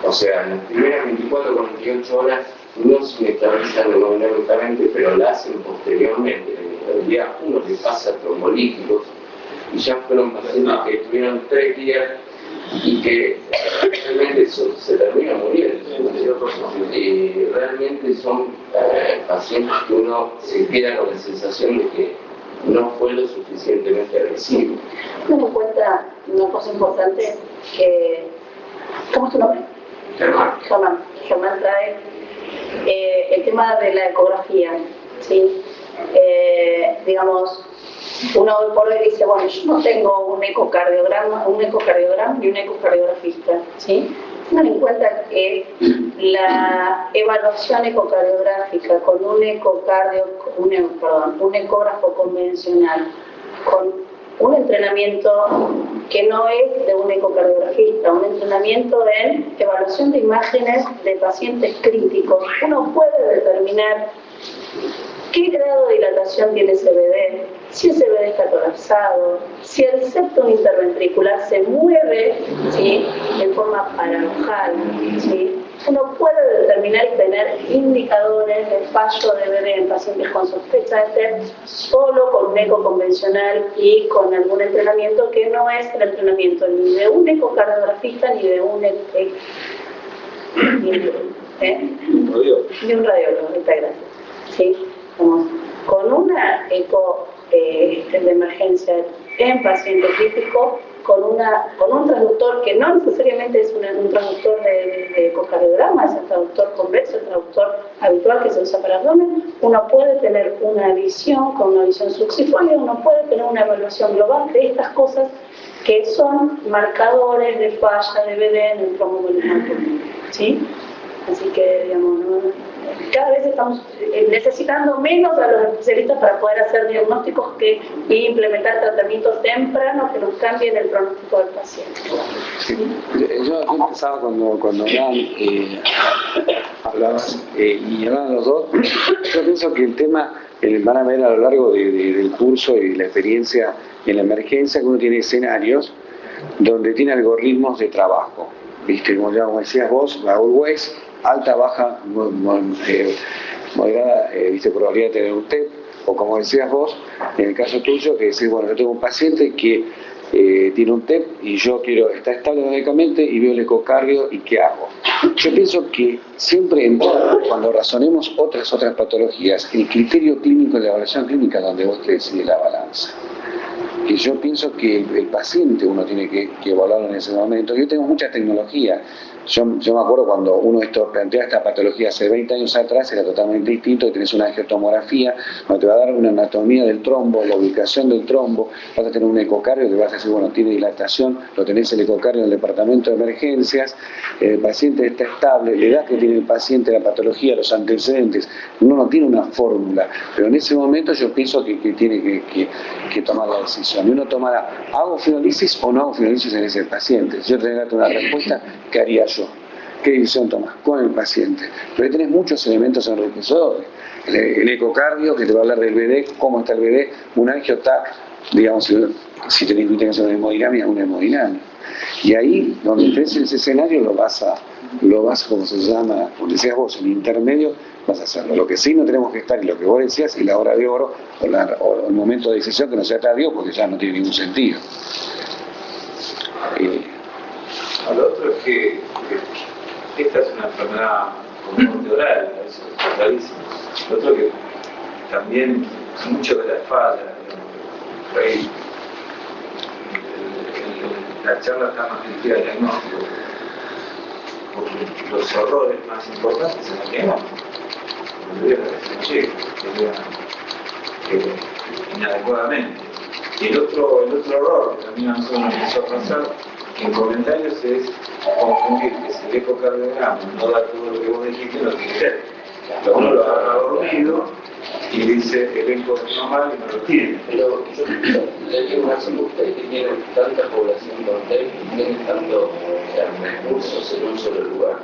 o sea, en las primeras 24 o 48 horas no se inestabilizan hemodinámicamente, pero la hacen posteriormente. En realidad uno les pasa trombolíticos y ya fueron pacientes que estuvieron 3 días y que realmente se termina muriendo. Y realmente son pacientes que uno se queda con la sensación de que no fue lo suficientemente agresivo. Ten en cuenta una cosa importante que... ¿Cómo es tu nombre? Germán. Germán trae el tema de la ecografía, ¿sí? Digamos, uno por hoy dice, bueno, yo no tengo un ecocardiograma ni un ecocardiografista, ¿sí? Tengan en cuenta que la evaluación ecocardiográfica con un ecógrafo convencional, con un entrenamiento que no es de un ecocardiografista, un entrenamiento en evaluación de imágenes de pacientes críticos, uno puede determinar qué grado de dilatación tiene ese bebé, si ese bebé está colapsado, si el septum interventricular se mueve, ¿sí?, de forma paradojal, ¿sí? uno puede determinar y tener indicadores de fallo de bebé en pacientes con sospecha de TEP solo con un eco convencional y con algún entrenamiento que no es el entrenamiento ni de un ecocardiografista ni de un ni un radiólogo, está gracias. ¿Sí? Con una eco de emergencia en paciente crítico, con un traductor que no necesariamente es un traductor de ecocardiograma, es el traductor convexo, el traductor habitual que se usa para abdomen, uno puede tener una visión con una visión subsifolia, uno puede tener una evaluación global de estas cosas que son marcadores de falla de BD en el tromboembolismo pulmonar, ¿sí? Así que, digamos, cada vez estamos necesitando menos a los especialistas para poder hacer diagnósticos e implementar tratamientos tempranos que nos cambien el pronóstico del paciente. Sí. Yo pensaba cuando hablabas y hablaban los dos, yo pienso que el tema van a ver a lo largo del curso y la experiencia en la emergencia que uno tiene escenarios donde tiene algoritmos de trabajo, ¿viste? Como decías vos, Raúl Weiss, alta, baja, moderada, ¿viste? Probabilidad de tener un TEP, o como decías vos, en el caso tuyo, que decís, bueno, yo tengo un paciente que tiene un TEP y yo está estable médicamente y veo el ecocardio y ¿qué hago? Yo pienso que siempre cuando razonemos otras patologías, el criterio clínico de la evaluación clínica es donde vos te decides la balanza. Y yo pienso que el paciente uno tiene que evaluarlo en ese momento. Yo tengo mucha tecnología. Yo me acuerdo cuando uno plantea esta patología hace 20 años atrás, era totalmente distinto, tenés una angiotomografía, donde te va a dar una anatomía del trombo, la ubicación del trombo, vas a tener un ecocardio que vas a decir, bueno, tiene dilatación, lo tenés el ecocardio en el departamento de emergencias, el paciente está estable, la edad que tiene el paciente, la patología, los antecedentes, uno no tiene una fórmula, pero en ese momento yo pienso que tiene que tomar la decisión. Y uno tomará, ¿hago fibrolisis o no hago fibrolisis en ese paciente? Si yo tengo que darte una respuesta, ¿qué haría yo? ¿Qué decisión tomas? Con el paciente. Pero ahí tenés muchos elementos enriquecedores. El ecocardio, que te va a hablar del BD, cómo está el BD, un angio está, digamos, si tenés que hacer una hemodinámica, una hemodinámica. Y ahí, donde estés en ese escenario, lo vas, como se llama, como decías vos, en intermedio, vas a hacerlo. Lo que sí no tenemos que estar, y lo que vos decías, y la hora de oro, o el momento de decisión que no sea tardío, porque ya no tiene ningún sentido. Lo otro es que esta es una enfermedad con corte oral, eso es clarísimo. Lo otro es que también mucho de la falla, por ahí, la charla está más dirigida al diagnóstico, porque los errores más importantes en el diagnóstico, inadecuadamente. Y el otro error que también a nosotros nos empezó a pasar en comentarios es confundir que si el ecocardiograma no da todo lo que vos dijiste, no tiene TEP. Uno lo agarra dormido y dice el eco es normal y no lo tiene. Pero yo le digo una cosa, ustedes que tienen tanta población con TEP y tienen tantos recursos en un solo lugar.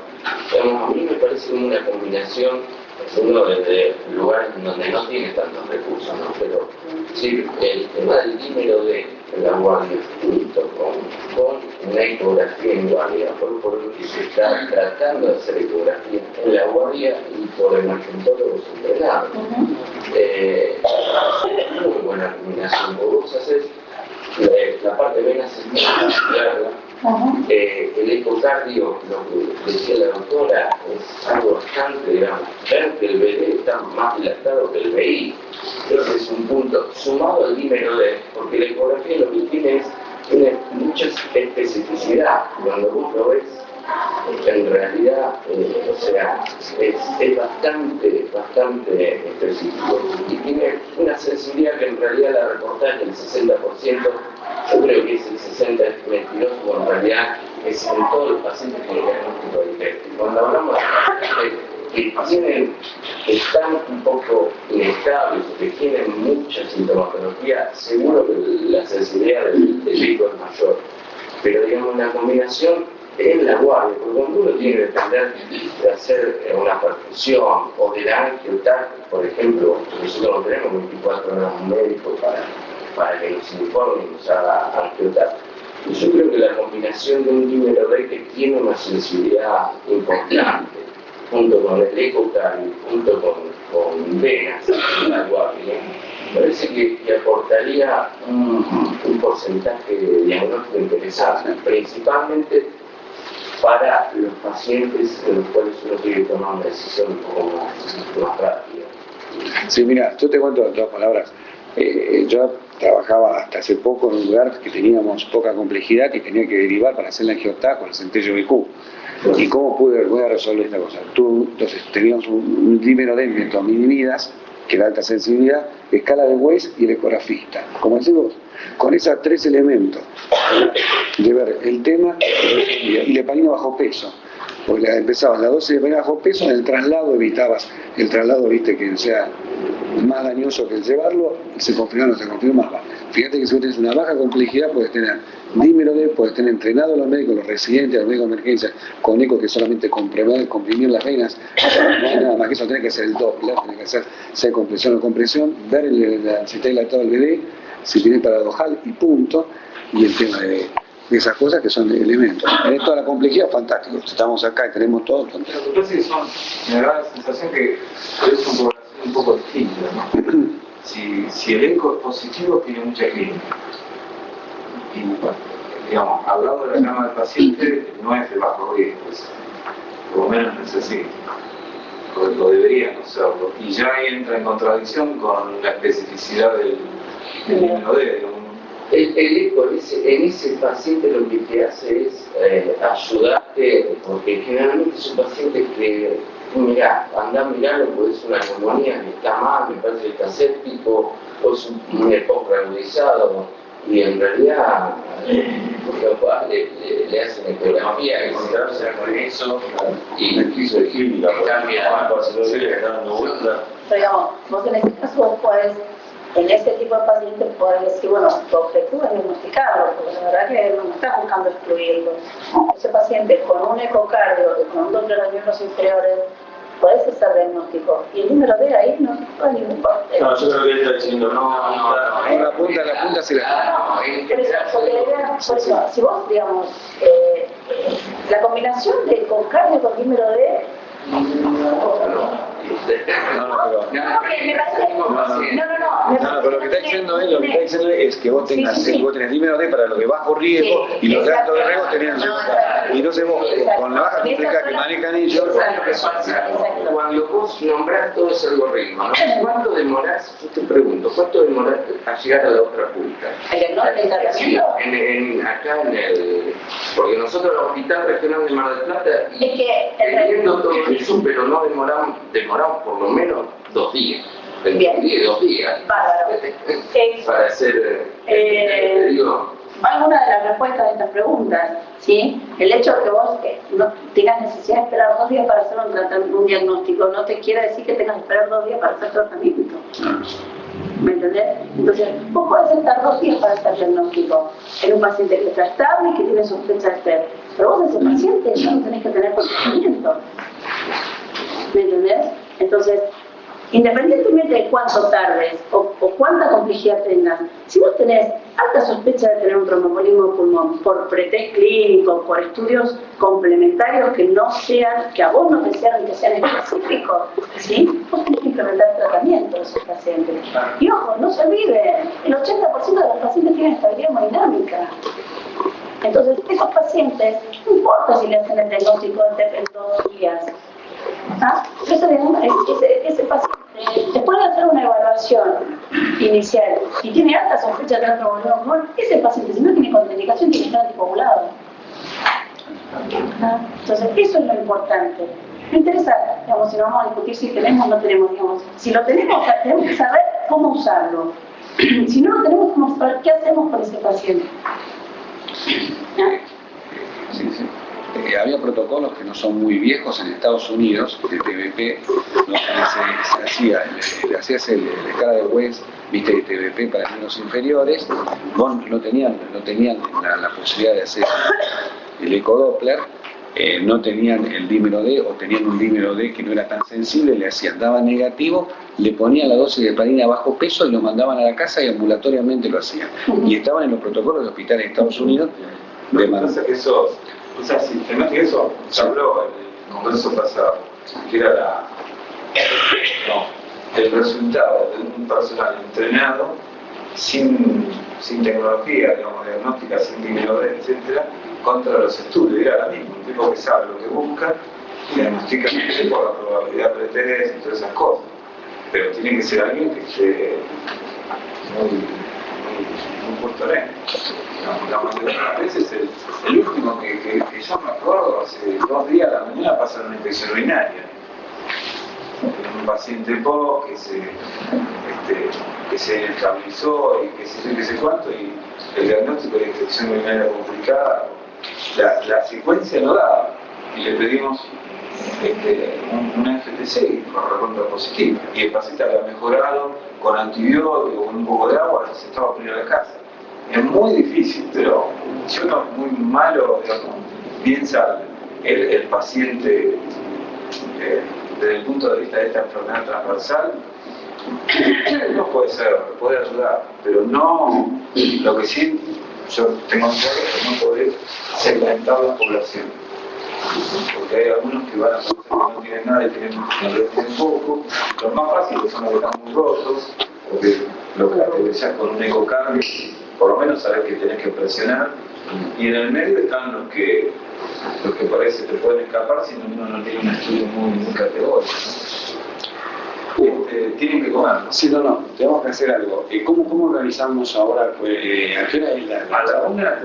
Digamos, a mí me parece una combinación, uno desde lugares donde no tiene tantos recursos, ¿no? Pero sí, el tema del dímero de la guardia junto con una ecografía en guardia, por lo que se está tratando de hacer ecografía en la guardia y por emergentólogos entrenados. Muy buena combinación, porque vos haces la parte venas larga. El ecocardio, lo que decía la doctora, es algo bastante, digamos, ver que el BD está más dilatado que el BI. Creo que es un punto sumado al dímero D, porque la ecografía lo que tiene mucha especificidad. Cuando vos lo ves, en realidad, o sea, es bastante específico y tiene una sensibilidad que en realidad la reportaje del 60%. Yo creo que es el 60-22, porque en realidad es en todos los pacientes con diagnóstico de TEP. Cuando hablamos de pacientes que están un poco inestables o que tienen mucha sintomatología, seguro que la sensibilidad del pico es mayor. Pero digamos, la combinación en la guardia, porque cuando uno tiene que depender de hacer una perfusión o de la angiotac, por ejemplo, nosotros no tenemos 24 horas un médico para que nos informe y nos haga angiotac. Yo creo que la combinación de un dímero D que tiene una sensibilidad importante, junto con el ecocardio, junto con venas, la guardia, parece que aportaría un porcentaje de diagnóstico interesante, principalmente para los pacientes en los cuales uno quiere tomar una decisión un poco más rápida. Sí, mira, yo te cuento en 2 palabras. Yo trabajaba hasta hace poco en un lugar que teníamos poca complejidad y tenía que derivar para hacer la angiotaco con el centello BQ. ¿Y cómo voy a resolver esta cosa? Entonces teníamos un dímero D en metominidas, que era alta sensibilidad, escala de Weiss y el ecografista. Como decimos, con esos 3 elementos de ver el tema y la heparina bajo peso. Porque empezabas la dosis de heparina bajo peso, en el traslado evitabas el traslado, viste, que sea más dañoso que el llevarlo, y se confirma o no se confirmaba. Fíjate que si vos tenés una baja complejidad, puedes tener dímero D, puedes tener entrenado a los médicos, los residentes, los médicos de emergencia, con eco que solamente comprimir las venas, no hay nada más que eso, tenés que hacer el Doppler, tenés que hacer compresión o compresión, ver si está dilatado el BD, si tiene paradojal y punto, y el tema de esas cosas que son elementos. En toda la complejidad, fantástico. Estamos acá y tenemos todo. Lo que pasa es que me da la sensación que es una población un poco distinta, ¿no? Si el eco es positivo, tiene mucha clínica. Y, bueno, digamos, hablando de la cama del paciente, no es de bajo riesgo, por lo menos no es así. Lo debería no serlo. Y ya ahí entra en contradicción con la especificidad del número D. El eco en ese paciente lo que te hace es ayudarte, porque generalmente son pacientes que, mirá, andá a mirarlo, porque es una neumonía que está mal, me parece que está séptico, o es un EPOC agudizado, y en realidad le hacen ecografía y se trabaja con eso, y cambia. Pero digamos, vos en este caso puedes, en este tipo de pacientes puedes decir, bueno, tu objetivo es diagnosticarlo, porque la verdad que no estás buscando excluirlo. Ese paciente con un ecocardio y con un Doppler de miembros inferiores, puedes hacer diagnóstico. Y el número D ahí no hay ningún papel. No, yo creo que él está diciendo no. La punta se la... Por eso, si vos, digamos, la combinación de ecocardio con número D, No, pero lo que está diciendo él, es que vos tengas, vos tenés dímero D para los de bajo riesgo y los de alto riesgo tenían y entonces vos con la baja complejidad que manejan ellos. Cuando vos nombrás todo ese algoritmo, ¿no? ¿Cuánto demorás? Yo te pregunto, ¿cuánto demorás a llegar a la otra punta? Acá en el... Porque nosotros en el Hospital Regional de Mar del Plata, teniendo todo eso, pero no demoramos por lo menos 2 días. Bien. 2 días. Bárbaro. Para hacer, alguna de las respuestas a estas preguntas, ¿sí? El hecho de que vos no tengas necesidad de esperar 2 días para hacer un diagnóstico no te quiere decir que tengas que esperar 2 días para hacer tratamiento. ¿Me entendés? Entonces, vos podés estar 2 días para hacer diagnóstico en un paciente que está estable y que tiene sospecha de TEP. Pero vos ese paciente ya no tenés que tener tratamiento. ¿Me entendés? Entonces, independientemente de cuánto tardes o cuánta complejidad tengas, si vos tenés alta sospecha de tener un tromboembolismo de pulmón por pretest clínico, por estudios complementarios que a vos no te sean específicos, ¿sí? Vos tenés que implementar tratamiento de esos pacientes. Y ojo, no se olviden, el 80% de los pacientes tienen estabilidad hemodinámica. Entonces, esos pacientes, no importa si le hacen el diagnóstico de TEP en 2 días, ese paciente, después de hacer una evaluación inicial y tiene alta sospecha de tener tromboembolismo pulmonar, ese paciente, si no tiene contraindicación, tiene que estar anticoagulado. Entonces, eso es lo importante. Me interesa, digamos, si no vamos a discutir si tenemos o no tenemos, digamos, si lo tenemos que saber cómo usarlo. Si no lo tenemos, ¿cómo saber qué hacemos con ese paciente? Sí. Había protocolos que no son muy viejos en Estados Unidos, de TBP, donde le hacías la escala de Weiss, viste, de TBP para niños inferiores, no tenían la posibilidad de hacer el ecodoppler, no tenían el dímero D o tenían un dímero D que no era tan sensible, le hacían, daba negativo, le ponían la dosis de heparina a bajo peso y lo mandaban a la casa y ambulatoriamente lo hacían. Y estaban en los protocolos de hospitales de Estados Unidos de manera que eso, esa sistemática, eso se habló en el congreso pasado, que era el resultado de un personal entrenado sin tecnología, digamos, diagnóstica, sin dinero, etcétera, contra los estudios. Era la misma, un tipo que sabe lo que busca y diagnostica por la probabilidad pretérita y todas esas cosas. Pero tiene que ser alguien que esté muy puesto en él. La mayoría de las veces, el último que yo me acuerdo, hace 2 días a la mañana pasan una infección urinaria. Un paciente POC que se estabilizó y que sé cuánto, y el diagnóstico de infección urinaria complicada, la secuencia no daba, y le pedimos una FTC con recontra positiva, y el paciente había mejorado con antibióticos, con un poco de agua, se estaba poniendo a la casa. Es muy difícil, pero si uno es muy malo, digamos, piensa el paciente desde el punto de vista de esta enfermedad transversal, no puede ayudar, pero no, lo que sí yo tengo claro es que no poder segmentar la población, porque hay algunos que van a parecer que no tienen nada y tienen poco. Los más fáciles son los que están muy rotos, porque lo que caracterizas con un ecocardio, por lo menos sabes que tenés que presionar, y en el medio están los que parece que te pueden escapar si uno no tiene un estudio muy categórico, ¿no? Tienen que comer. Sí, no, tenemos que hacer algo. ¿Cómo organizamos ahora? ¿A qué hora es a la 1:00